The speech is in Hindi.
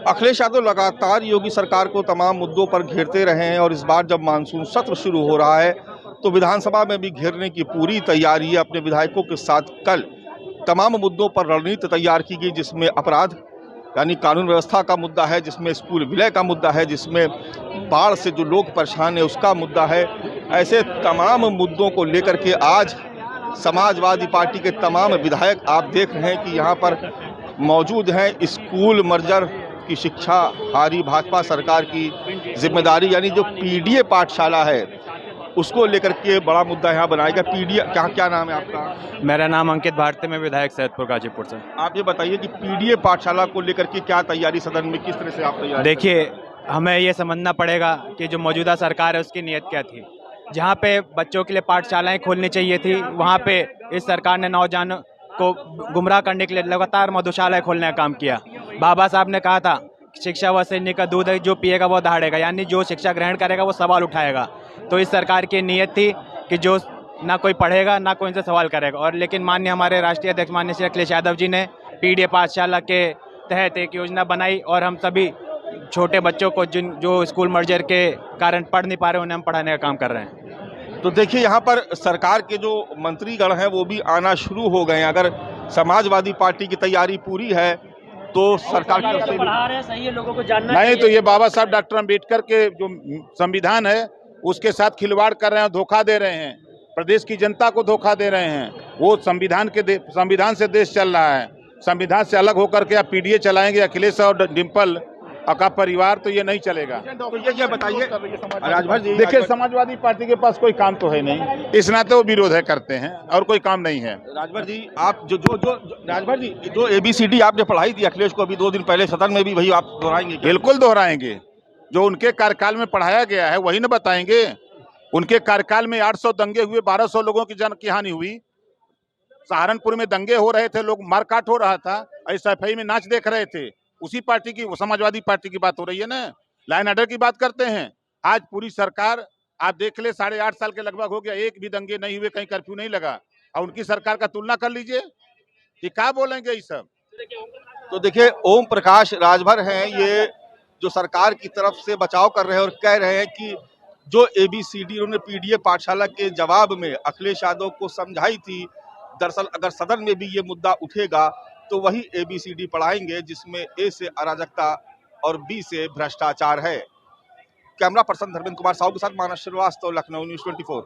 अखिलेश यादव लगातार योगी सरकार को तमाम मुद्दों पर घेरते रहे हैं और इस बार जब मानसून सत्र शुरू हो रहा है तो विधानसभा में भी घेरने की पूरी तैयारी है। अपने विधायकों के साथ कल तमाम मुद्दों पर रणनीति तैयार की गई, जिसमें अपराध यानी कानून व्यवस्था का मुद्दा है, जिसमें स्कूल विलय का मुद्दा है, जिसमें बाढ़ से जो लोग परेशान है उसका मुद्दा है। ऐसे तमाम मुद्दों को लेकर के आज समाजवादी पार्टी के तमाम विधायक आप देख रहे हैं कि यहाँ पर मौजूद हैं। स्कूल मर्जर की शिक्षा हारी भाजपा सरकार की जिम्मेदारी यानी जो पीडीए पाठशाला है उसको लेकर के बड़ा मुद्दा यहाँ बनाया गया। पीडीए क्या नाम है आपका? मेरा नाम अंकित भारती, मैं विधायक सैदपुर गाजीपुर से। आप ये बताइए कि पीडीए पाठशाला को लेकर के क्या तैयारी सदन में, किस तरह से आप तैयारी? देखिए, हमें ये समझना पड़ेगा कि जो मौजूदा सरकार है उसकी नीयत क्या थी। जहाँ पे बच्चों के लिए पाठशालाएं खोलनी चाहिए थी, वहाँ पे इस सरकार ने नौजवानों को गुमराह करने के लिए लगातार मधुशालाएं खोलने का काम किया। बाबा साहब ने कहा था शिक्षा व सैनिक का दूध है, जो पिएगा वो दहाड़ेगा, यानी जो शिक्षा ग्रहण करेगा वो सवाल उठाएगा। तो इस सरकार की नीयत थी कि जो ना कोई पढ़ेगा ना कोई इनसे सवाल करेगा। और लेकिन माननीय हमारे राष्ट्रीय अध्यक्ष माननीय श्री अखिलेश यादव जी ने पीडीए पाठशाला के तहत एक योजना बनाई और हम सभी छोटे बच्चों को जो स्कूल मर्जर के कारण पढ़ नहीं पा रहे उन्हें हम पढ़ाने का काम कर रहे हैं। तो देखिए, यहाँ पर सरकार के जो मंत्रीगण हैं वो भी आना शुरू हो गए हैं। अगर समाजवादी पार्टी की तैयारी पूरी है तो सरकार की तरफ से पढ़ा रहे हैं, सही है, लोगों को जानना नहीं चाहिए। तो ये बाबा साहब डॉक्टर अम्बेडकर के जो संविधान है उसके साथ खिलवाड़ कर रहे हैं, धोखा दे रहे हैं, प्रदेश की जनता को धोखा दे रहे हैं। वो संविधान से देश चल रहा है। संविधान से अलग होकर के आप पीडीए चलाएंगे अखिलेश और डिम्पल का परिवार, तो ये नहीं चलेगा। तो ये बताइए राजभर जी, देखिए, समाजवादी पार्टी के पास कोई काम तो है नहीं, इस नाते वो विरोध है करते हैं और कोई काम नहीं है। राजभर जी, आप जो राजभर जी जो ABCD आपने पढ़ाई थी अखिलेश को अभी 2 दिन पहले सदन में भी, वही आप दोहराएंगे? बिल्कुल दोहराएंगे। जो उनके कार्यकाल में पढ़ाया गया है वही न बताएंगे। उनके कार्यकाल में 800 दंगे हुए, 1200 लोगों की जान की हानि हुई। सहारनपुर में दंगे हो रहे थे, लोग मारकाट हो रहा था, SFI में नाच देख रहे थे। उसी पार्टी की, समाजवादी पार्टी की बात हो रही है ना। लाइन ऑर्डर की बात करते हैं। आज पूरी सरकार आप देख ले, 8.5 साल के लगभग हो गया, एक भी दंगे नहीं हुए, कहीं कर्फ्यू नहीं लगा। और उनकी सरकार का तुलना कर लीजिए कि क्या बोलेंगे ये सब। तो देखिए, ओम प्रकाश राजभर हैं, ये जो सरकार की तरफ से बचाव कर रहे हैं और कह रहे हैं कि जो ABCD उन्होंने पीडीए पाठशाला के जवाब में अखिलेश यादव को समझाई थी, दरअसल अगर सदन में भी ये मुद्दा उठेगा तो वही ABCD पढ़ाएंगे, जिसमें A से अराजकता और B से भ्रष्टाचार है। कैमरा पर्सन धर्मेंद्र कुमार साहू के साथ मानस श्रीवास्तव, लखनऊ न्यूज़ 24।